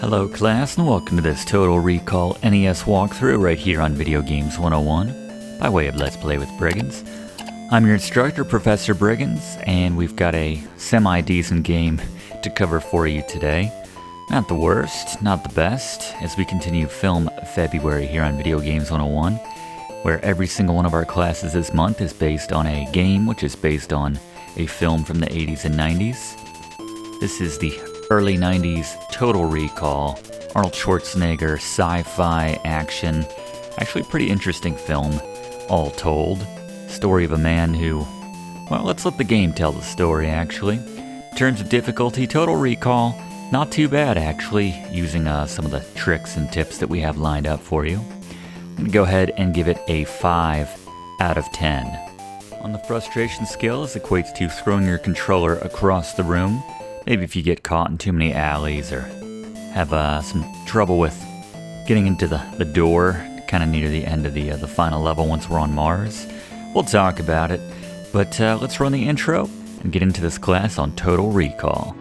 Hello class and welcome to this Total Recall NES walkthrough right here on Video Games 101 by way of Let's Play with Brigands. I'm your instructor, Professor Brigands, and we've got a semi-decent game to cover for you today. Not the worst, not the best, as we continue Film February here on Video Games 101, where every single one of our classes this month is based on a game which is based on a film from the 80s and 90s. This is the early 90s Total Recall, Arnold Schwarzenegger, sci-fi, action, actually pretty interesting film, all told. Story of a man who, well, let's let the game tell the story actually. In terms of difficulty, Total Recall, not too bad actually, using some of the tricks and tips that we have lined up for you. I'm going to go ahead and give it a 5 out of 10. On the frustration scale, this equates to throwing your controller across the room. Maybe if you get caught in too many alleys or have some trouble with getting into the door kind of near the end of the final level once we're on Mars. We'll talk about it, but let's run the intro and get into this class on Total Recall.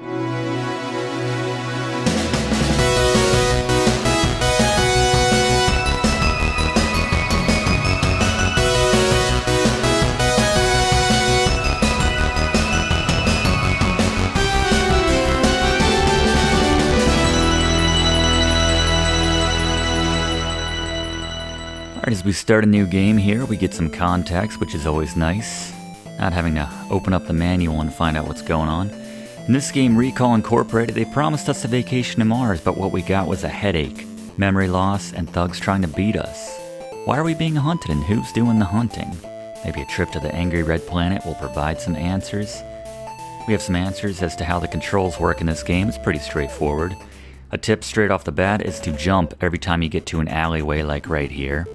As we start a new game here, we get some context, which is always nice. Not having to open up the manual and find out what's going on. In this game, Recall Incorporated, they promised us a vacation to Mars, but what we got was a headache, memory loss, and thugs trying to beat us. Why are we being hunted and who's doing the hunting? Maybe a trip to the Angry Red Planet will provide some answers. We have some answers as to how the controls work in this game. It's pretty straightforward. A tip straight off the bat is to jump every time you get to an alleyway like right here.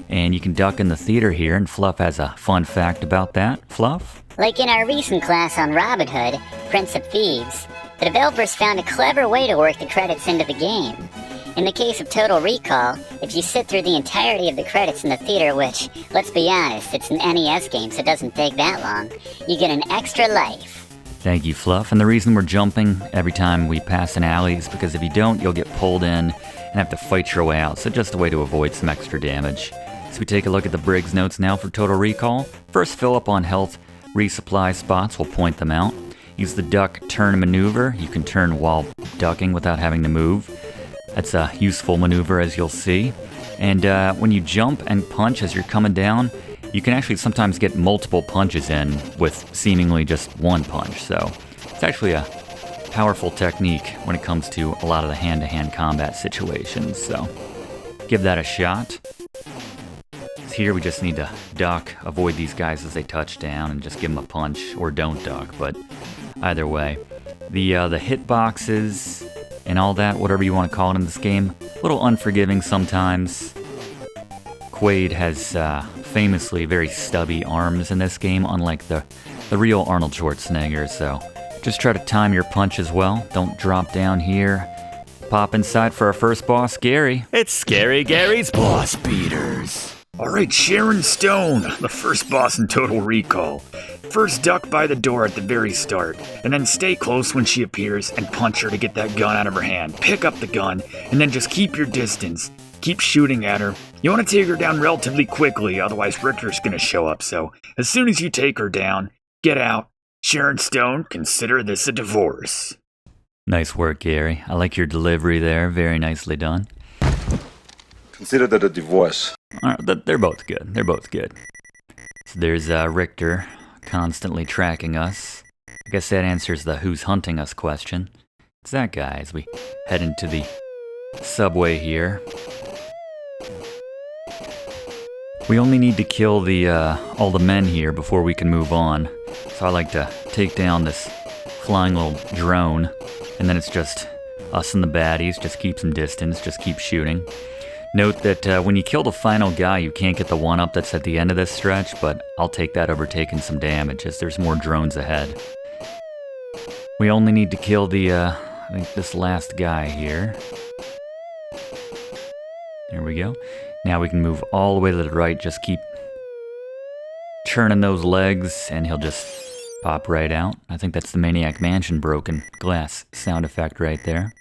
And you can duck in the theater here, and Fluff has a fun fact about that. Fluff? Like in our recent class on Robin Hood, Prince of Thieves, the developers found a clever way to work the credits into the game. In the case of Total Recall, if you sit through the entirety of the credits in the theater, which, let's be honest, it's an NES game so it doesn't take that long, you get an extra life. Thank you, Fluff. And the reason we're jumping every time we pass an alley is because if you don't, you'll get pulled in and have to fight your way out, so just a way to avoid some extra damage. So we take a look at the Briggs notes now for Total Recall. First, fill up on health resupply spots. We'll point them out. Use the duck turn maneuver. You can turn while ducking without having to move. That's a useful maneuver, as you'll see. And when you jump and punch as you're coming down, you can actually sometimes get multiple punches in with seemingly just one punch. So it's actually a powerful technique when it comes to a lot of the hand-to-hand combat situations. So give that a shot. Here we just need to duck, avoid these guys as they touch down, and just give them a punch, or don't duck, but either way. The hitboxes and all that, whatever you want to call it in this game, a little unforgiving sometimes. Quaid has famously very stubby arms in this game, unlike the real Arnold Schwarzenegger, so just try to time your punch as well. Don't drop down here. Pop inside for our first boss, Gary. It's Scary Gary's Boss Beaters. Alright, Sharon Stone, the first boss in Total Recall. First duck by the door at the very start, and then stay close when she appears and punch her to get that gun out of her hand. Pick up the gun, and then just keep your distance. Keep shooting at her. You want to take her down relatively quickly, otherwise Richter's gonna show up, so as soon as you take her down, get out. Sharon Stone, consider this a divorce. Nice work, Gary. I like your delivery there. Very nicely done. Consider that a divorce. They're both good. They're both good. So there's Richter constantly tracking us. I guess that answers the who's hunting us question. It's that guy as we head into the subway here. We only need to kill the all the men here before we can move on. So I like to take down this flying little drone, and then it's just us and the baddies. Just keep some distance, just keep shooting. Note that when you kill the final guy, you can't get the one-up that's at the end of this stretch, but I'll take that over taking some damage, as there's more drones ahead. We only need to kill I think this last guy here. There we go. Now we can move all the way to the right, just keep churning those legs, and he'll just pop right out. I think that's the Maniac Mansion broken glass sound effect right there.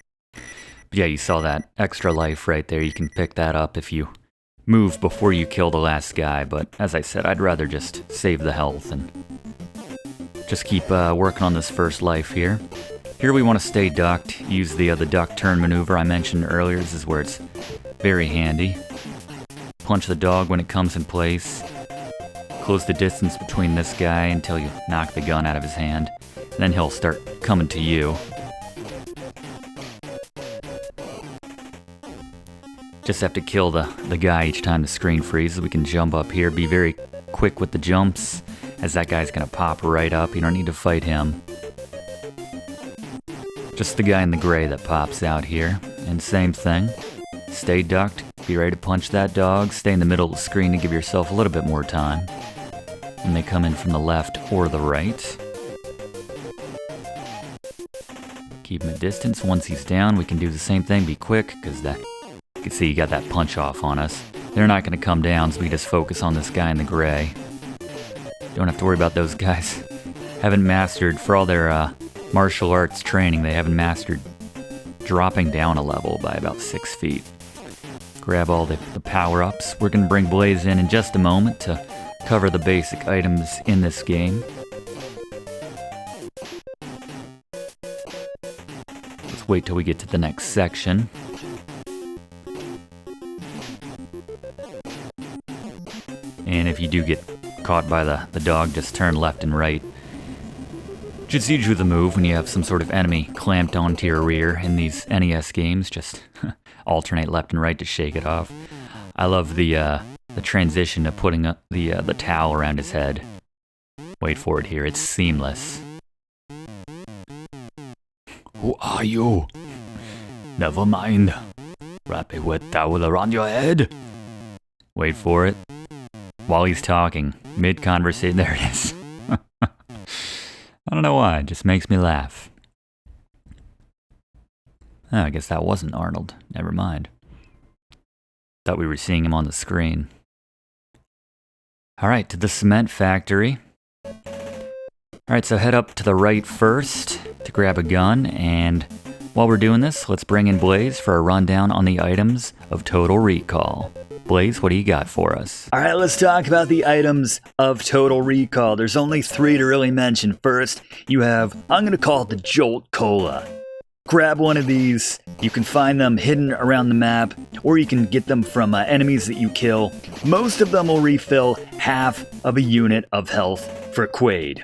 Yeah, you saw that extra life right there. You can pick that up if you move before you kill the last guy, but as I said, I'd rather just save the health and just keep working on this first life here. Here we want to stay ducked, use the duck turn maneuver I mentioned earlier. This is where it's very handy. Punch the dog when it comes in place. Close the distance between this guy until you knock the gun out of his hand. Then he'll start coming to you. Just have to kill the guy each time the screen freezes. We can jump up here, be very quick with the jumps, as that guy's gonna pop right up. You don't need to fight him. Just the guy in the gray that pops out here. And same thing. Stay ducked, be ready to punch that dog. Stay in the middle of the screen to give yourself a little bit more time when they come in from the left or the right. Keep him at distance. Once he's down, we can do the same thing. Be quick, because that, you can see you got that punch off on us. They're not going to come down, so we just focus on this guy in the gray. Don't have to worry about those guys. Haven't mastered, for all their martial arts training, they haven't mastered dropping down a level by about 6 feet. Grab all the power-ups. We're going to bring Blaze in just a moment to cover the basic items in this game. Let's wait till we get to the next section. And if you do get caught by the dog, just turn left and right. Just usually the move when you have some sort of enemy clamped onto your rear in these NES games. Just alternate left and right to shake it off. I love the transition to putting up the towel around his head. Wait for it here, it's seamless. Who are you? Never mind. Wrap a wet towel around your head. Wait for it. While he's talking, mid-conversation, there it is. I don't know why, it just makes me laugh. Oh, I guess that wasn't Arnold. Never mind. Thought we were seeing him on the screen. Alright, to the cement factory. Alright, so head up to the right first to grab a gun, and while we're doing this, let's bring in Blaze for a rundown on the items of Total Recall. Blaze, what do you got for us? All right, let's talk about the items of Total Recall. There's only 3 to really mention. First, you have, I'm going to call it the Jolt Cola. Grab one of these. You can find them hidden around the map, or you can get them from enemies that you kill. Most of them will refill half of a unit of health for Quaid.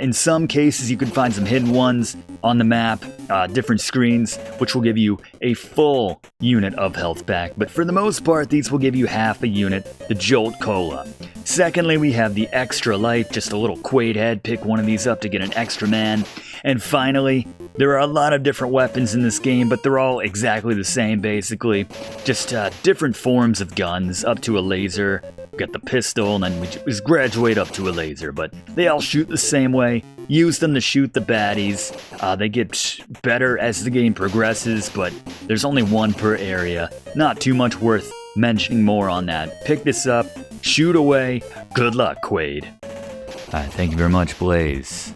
In some cases, you can find some hidden ones on the map, different screens, which will give you a full unit of health back. But for the most part, these will give you half a unit, the Jolt Cola. Secondly, we have the Extra Life, just a little Quaid head. Pick one of these up to get an extra man. And finally, there are a lot of different weapons in this game, but they're all exactly the same, basically. Just different forms of guns, up to a laser. We got the pistol, and then we just graduate up to a laser, but they all shoot the same way. Use them to shoot the baddies. They get better as the game progresses, but there's only one per area. Not too much worth mentioning more on that. Pick this up, shoot away. Good luck, Quaid. Thank you very much, Blaze.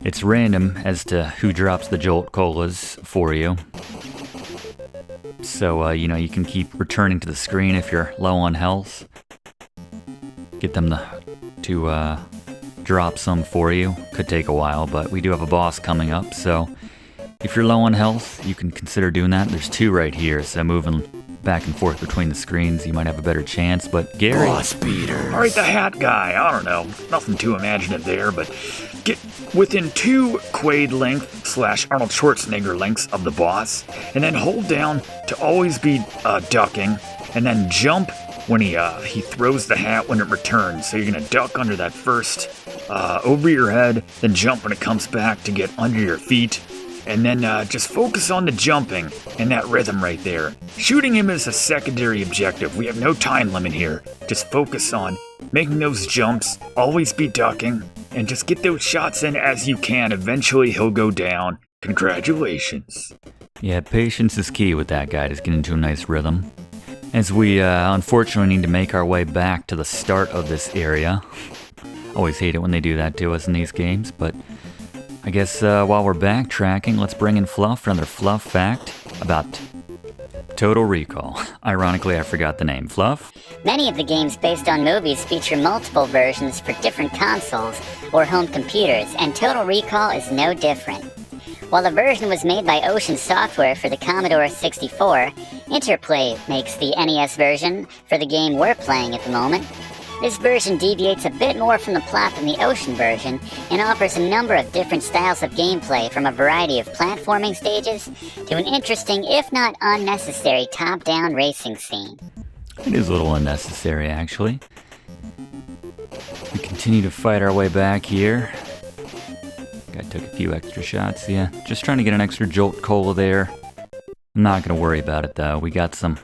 It's random as to who drops the Jolt Colas for you. So, you can keep returning to the screen if you're low on health. Get them to drop some for you. Could take a while, but we do have a boss coming up, so if you're low on health, you can consider doing that. There's 2 right here, so moving back and forth between the screens, you might have a better chance, but Gary... Boss beaters. All right, the hat guy. I don't know. Nothing too imaginative there, but get within 2 Quaid length / Arnold Schwarzenegger lengths of the boss, and then hold down to always be ducking, and then jump when he throws the hat when it returns. So you're gonna duck under that first, over your head, then jump when it comes back to get under your feet. And then just focus on the jumping and that rhythm right there. Shooting him is a secondary objective. We have no time limit here. Just focus on making those jumps, always be ducking, and just get those shots in as you can. Eventually he'll go down. Congratulations. Yeah, patience is key with that guy, just get into a nice rhythm. As we unfortunately need to make our way back to the start of this area. Always hate it when they do that to us in these games, but I guess while we're backtracking, let's bring in Fluff for another Fluff fact about Total Recall. Ironically, I forgot the name. Fluff? Many of the games based on movies feature multiple versions for different consoles or home computers, and Total Recall is no different. While the version was made by Ocean Software for the Commodore 64, Interplay makes the NES version for the game we're playing at the moment. This version deviates a bit more from the plot than the Ocean version and offers a number of different styles of gameplay, from a variety of platforming stages to an interesting, if not unnecessary, top-down racing scene. It is a little unnecessary, actually. We continue to fight our way back here. Guy took a few extra shots, yeah. Just trying to get an extra Jolt Cola there. I'm not going to worry about it, though. We got some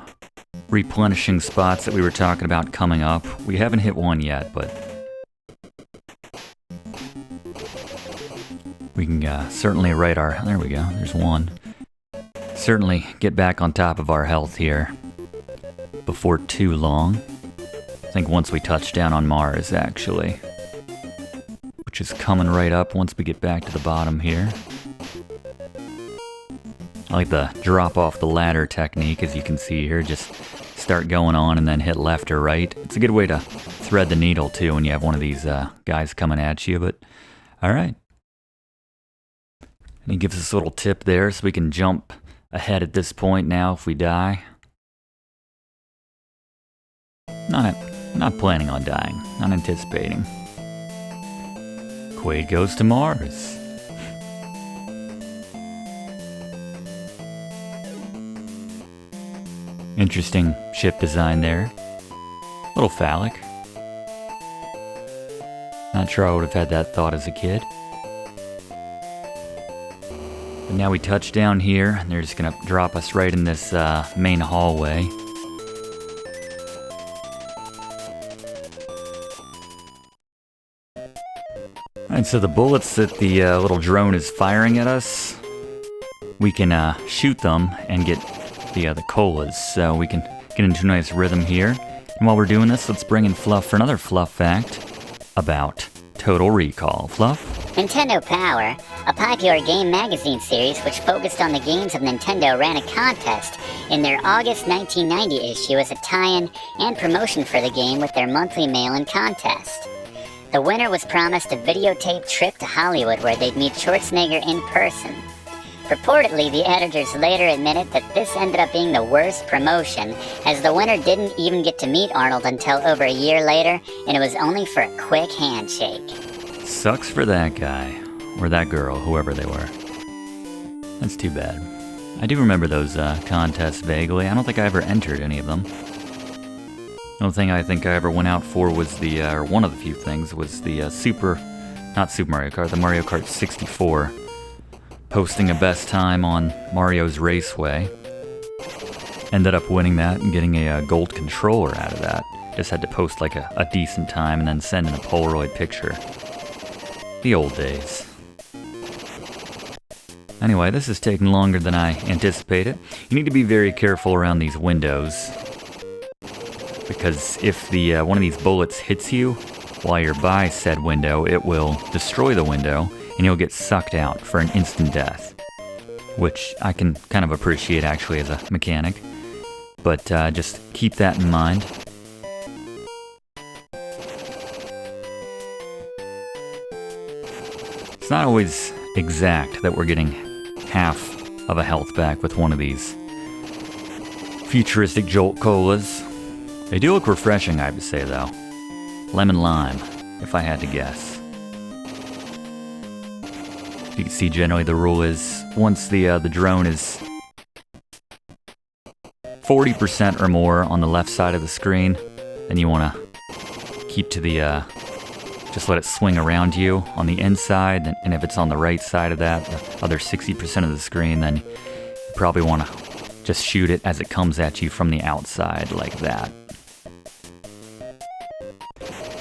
replenishing spots that we were talking about coming up. We haven't hit one yet, but we can certainly right our... There we go, there's one. Certainly get back on top of our health here before too long. I think once we touch down on Mars, actually. Which is coming right up once we get back to the bottom here. I like the drop off the ladder technique, as you can see here. Just start going on and then hit left or right. It's a good way to thread the needle too when you have one of these guys coming at you, but alright. And he gives us a little tip there so we can jump ahead at this point now if we die. Not planning on dying, not anticipating. Quaid goes to Mars. Interesting ship design there. A little phallic. Not sure I would have had that thought as a kid. But now we touch down here, and they're just gonna drop us right in this main hallway. Alright, so the bullets that the little drone is firing at us, we can shoot them and get the colas, so we can get into a nice rhythm here. And while we're doing this, let's bring in Fluff for another Fluff fact about Total Recall. Fluff? Nintendo Power, a popular game magazine series which focused on the games of Nintendo, ran a contest in their August 1990 issue as a tie-in and promotion for the game with their monthly mail-in contest. The winner was promised a videotaped trip to Hollywood where they'd meet Schwarzenegger in person. Purportedly, the editors later admitted that this ended up being the worst promotion, as the winner didn't even get to meet Arnold until over a year later, and it was only for a quick handshake. Sucks for that guy, or that girl, whoever they were. That's too bad. I do remember those contests vaguely. I don't think I ever entered any of them. The only thing I think I ever went out for was or one of the few things, was the not Super Mario Kart, the Mario Kart 64. Posting a best time on Mario's Raceway. Ended up winning that and getting a gold controller out of that. Just had to post like a decent time and then send in a Polaroid picture. The old days. Anyway, this is taking longer than I anticipated. You need to be very careful around these windows, because if one of these bullets hits you while you're by said window, it will destroy the window and you'll get sucked out for an instant death, which I can kind of appreciate actually as a mechanic, but just keep that in mind. It's not always exact that we're getting half of a health back with one of these futuristic Jolt Colas. They do look refreshing, I would say, though. Lemon lime, if I had to guess. You can see generally the rule is once the drone is 40% or more on the left side of the screen, then you want to keep to the just let it swing around you on the inside, and if it's on the right side of that, the other 60% of the screen, then you probably want to just shoot it as it comes at you from the outside like that.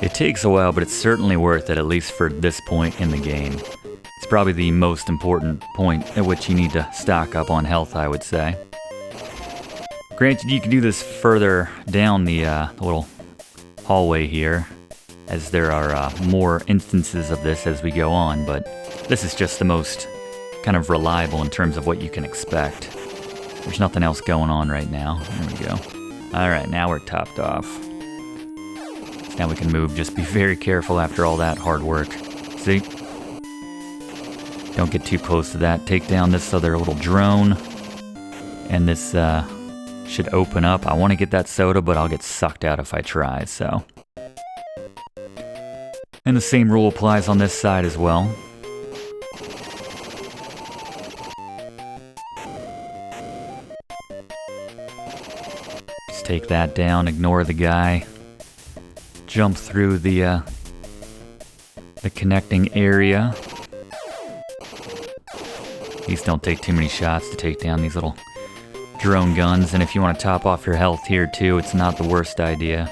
It takes a while, but it's certainly worth it, at least for this point in the game. It's probably the most important point at which you need to stock up on health, I would say. Granted, you can do this further down the little hallway here, as there are more instances of this as we go on, but this is just the most kind of reliable in terms of what you can expect. There's nothing else going on right now. There we go. Alright, now we're topped off. So now we can move. Just be very careful after all that hard work. See? Don't get too close to that. Take down this other little drone. And this should open up. I want to get that soda, but I'll get sucked out if I try, so. And the same rule applies on this side as well. Just take that down, ignore the guy. Jump through the connecting area. These don't take too many shots to take down these little drone guns, and if you want to top off your health here too, it's not the worst idea.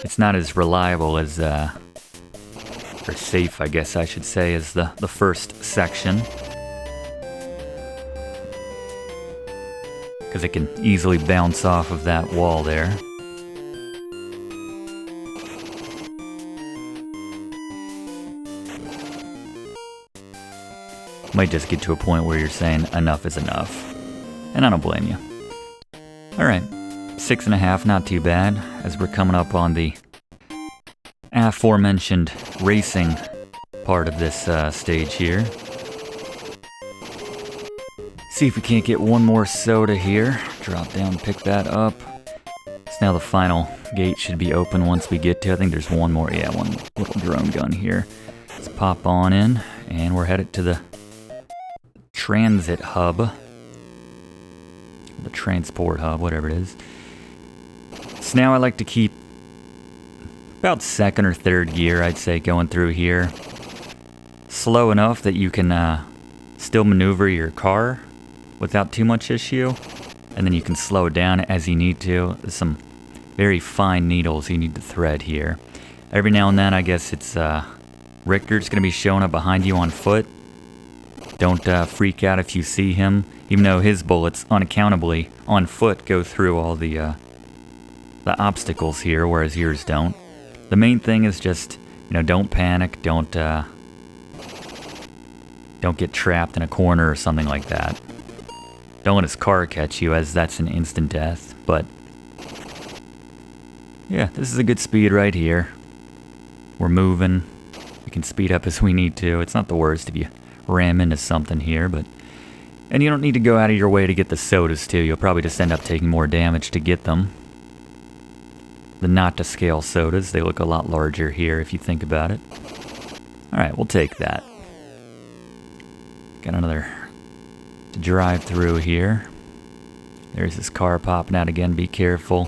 It's not as reliable as, or safe, I guess I should say, as the first section. Because it can easily bounce off of that wall there. Might just get to a point where you're saying enough is enough. And I don't blame you. Alright, 6.5, not too bad, as we're coming up on the aforementioned racing part of this stage here. See if we can't get one more soda here. Drop down, pick that up. So now the final gate should be open once we get to, I think there's one more, yeah, one little drone gun here. Let's pop on in, and we're headed to the transit hub. The transport hub, whatever it is. So now I like to keep about second or third gear, I'd say, going through here. Slow enough that you can still maneuver your car without too much issue. And then you can slow it down as you need to. There's some very fine needles you need to thread here. Every now and then, I guess it's Richter's going to be showing up behind you on foot. Don't freak out if you see him, even though his bullets, unaccountably, on foot go through all the obstacles here, whereas yours don't. The main thing is just, don't panic, don't get trapped in a corner or something like that. Don't let his car catch you, as that's an instant death, but yeah, this is a good speed right here. We're moving. We can speed up as we need to. It's not the worst if you ram into something here, but... And you don't need to go out of your way to get the sodas, too. You'll probably just end up taking more damage to get them. The not-to-scale sodas, they look a lot larger here, if you think about it. Alright, we'll take that. Got another to drive through here. There's this car popping out again. Be careful.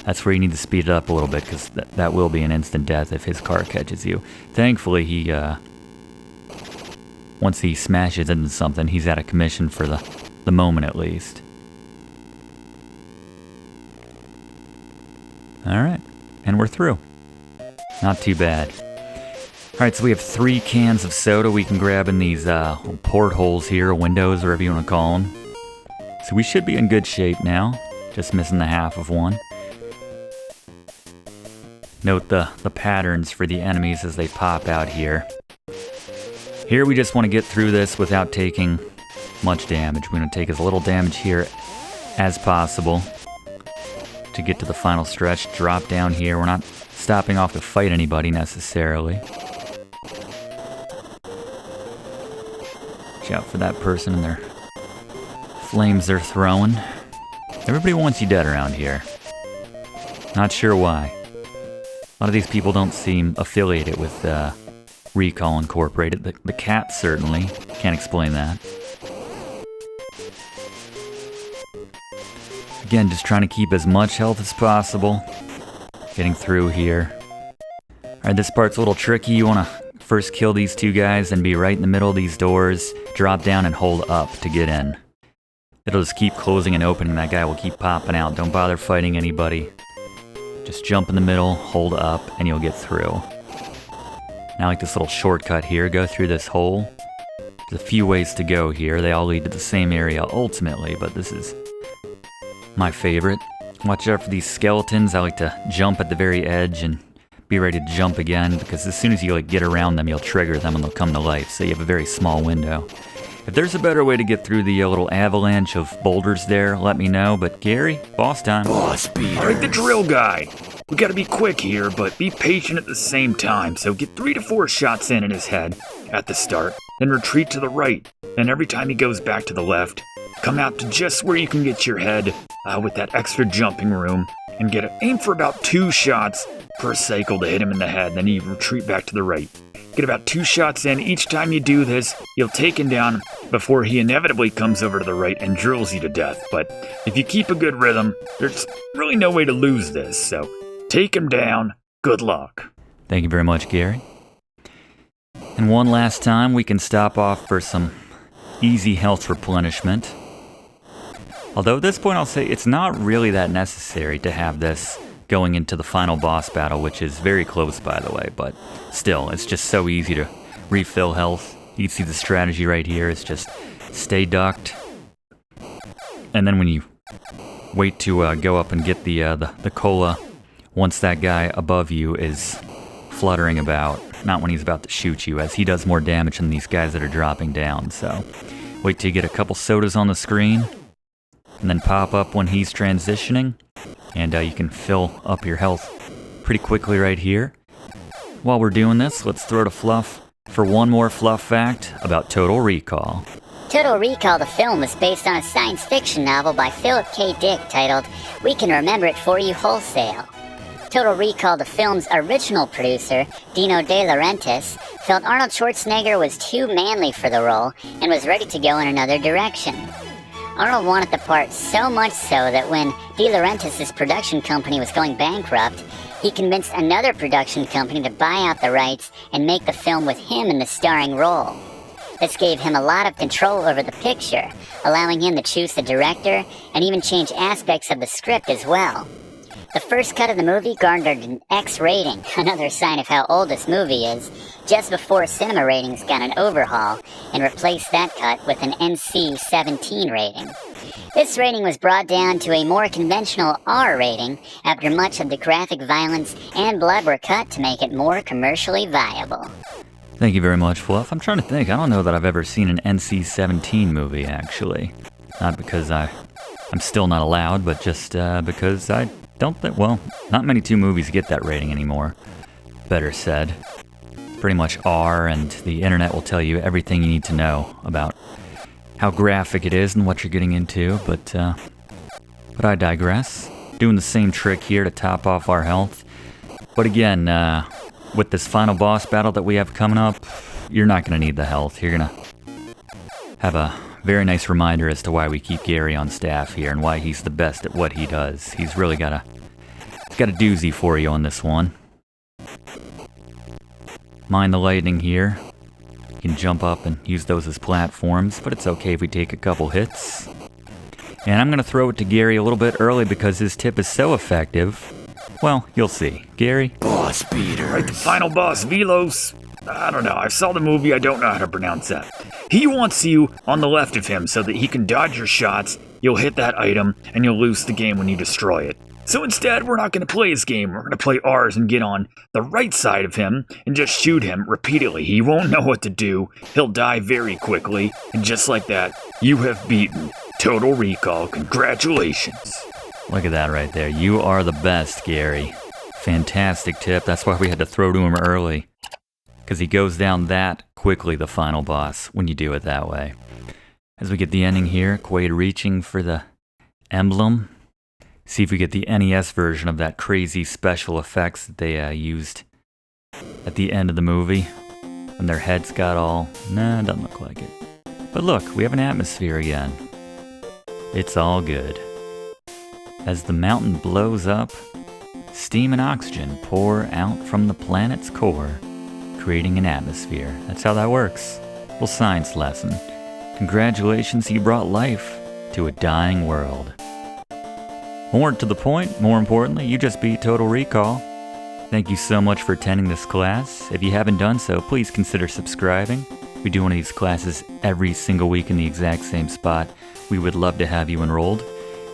That's where you need to speed it up a little bit, because that will be an instant death if his car catches you. Thankfully, he, once he smashes into something, he's out of commission for the moment at least. Alright, and we're through. Not too bad. Alright, so we have 3 cans of soda we can grab in these portholes here, windows, whatever you want to call them. So we should be in good shape now. Just missing the half of one. Note the patterns for the enemies as they pop out here. Here we just want to get through this without taking much damage. We're going to take as little damage here as possible to get to the final stretch. Drop down here. We're not stopping off to fight anybody necessarily. Watch out for that person and their flames they're throwing. Everybody wants you dead around here. Not sure why. A lot of these people don't seem affiliated with Recall Incorporated. The cat certainly. Can't explain that. Again, just trying to keep as much health as possible. Getting through here. Alright, this part's a little tricky. You want to first kill these 2 guys and be right in the middle of these doors. Drop down and hold up to get in. It'll just keep closing and opening. That guy will keep popping out. Don't bother fighting anybody. Just jump in the middle, hold up, and you'll get through. Now, like this little shortcut here, go through this hole. There's a few ways to go here. They all lead to the same area ultimately, but this is my favorite. Watch out for these skeletons. I like to jump at the very edge and be ready to jump again, because as soon as you get around them, you'll trigger them and they'll come to life, so you have a very small window. If there's a better way to get through the little avalanche of boulders there, let me know. But Gary, boss time. Boss beater. Alright, the drill guy. We gotta be quick here, but be patient at the same time. So get 3 to 4 shots in his head at the start, then retreat to the right. And every time he goes back to the left, come out to just where you can get your head with that extra jumping room, and aim for about 2 shots per cycle to hit him in the head. Then you retreat back to the right. Get about 2 shots in. Each time you do this, you'll take him down before he inevitably comes over to the right and drills you to death. But if you keep a good rhythm, there's really no way to lose this. So take him down. Good luck. Thank you very much, Gary. And one last time, we can stop off for some easy health replenishment. Although at this point I'll say it's not really that necessary to have this going into the final boss battle, which is very close, by the way, but still, it's just so easy to refill health. You can see the strategy right here is just stay ducked, and then when you wait to go up and get the cola, once that guy above you is fluttering about, not when he's about to shoot you, as he does more damage than these guys that are dropping down. So wait till you get a couple sodas on the screen, and then pop up when he's transitioning, and you can fill up your health pretty quickly right here. While we're doing this, let's throw to Fluff for one more Fluff fact about Total Recall. Total Recall, the film, was based on a science fiction novel by Philip K. Dick titled We Can Remember It For You Wholesale. Total Recall, the film's original producer, Dino De Laurentiis, felt Arnold Schwarzenegger was too manly for the role and was ready to go in another direction. Arnold wanted the part so much so that when De Laurentiis' production company was going bankrupt, he convinced another production company to buy out the rights and make the film with him in the starring role. This gave him a lot of control over the picture, allowing him to choose the director and even change aspects of the script as well. The first cut of the movie garnered an X rating, another sign of how old this movie is, just before cinema ratings got an overhaul and replaced that cut with an NC-17 rating. This rating was brought down to a more conventional R rating after much of the graphic violence and blood were cut to make it more commercially viable. Thank you very much, Fluff. I'm trying to think. I don't know that I've ever seen an NC-17 movie, actually. Not because I'm still not allowed, but just because I don't think, well, not many movies get that rating anymore. Better said. Pretty much R, and the internet will tell you everything you need to know about how graphic it is and what you're getting into, but I digress. Doing the same trick here to top off our health. But again, with this final boss battle that we have coming up, you're not going to need the health. You're going to have a very nice reminder as to why we keep Gary on staff here and why he's the best at what he does. He's really got a doozy for you on this one. Mind the lightning here. You can jump up and use those as platforms, but it's okay if we take a couple hits. And I'm going to throw it to Gary a little bit early because his tip is so effective. Well, you'll see. Gary? Boss beater. Right, the final boss, Vilos. I don't know. I saw the movie. I don't know how to pronounce that. He wants you on the left of him so that he can dodge your shots. You'll hit that item, and you'll lose the game when you destroy it. So instead, we're not going to play his game. We're going to play ours and get on the right side of him and just shoot him repeatedly. He won't know what to do. He'll die very quickly. And just like that, you have beaten Total Recall. Congratulations. Look at that right there. You are the best, Gary. Fantastic tip. That's why we had to throw to him early. Because he goes down that quickly, the final boss, when you do it that way. As we get the ending here, Quaid reaching for the emblem. See if we get the NES version of that crazy special effects that they used at the end of the movie. When their heads got all... Nah, doesn't look like it. But look, we have an atmosphere again. It's all good. As the mountain blows up, steam and oxygen pour out from the planet's core, creating an atmosphere. That's how that works. Little science lesson. Congratulations, you brought life to a dying world. More to the point, more importantly, you just beat Total Recall. Thank you so much for attending this class. If you haven't done so, please consider subscribing. We do one of these classes every single week in the exact same spot. We would love to have you enrolled.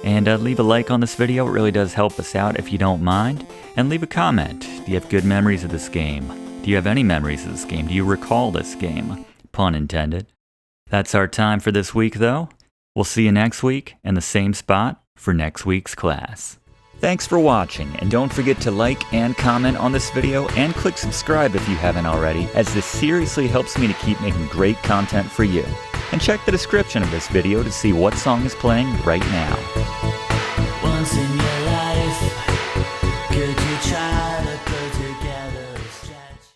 And leave a like on this video. It really does help us out if you don't mind. And leave a comment. Do you have good memories of this game? Do you have any memories of this game? Do you recall this game? Pun intended. That's our time for this week, though. We'll see you next week in the same spot for next week's class. Thanks for watching, and don't forget to like and comment on this video and click subscribe if you haven't already, as this seriously helps me to keep making great content for you. And check the description of this video to see what song is playing right now.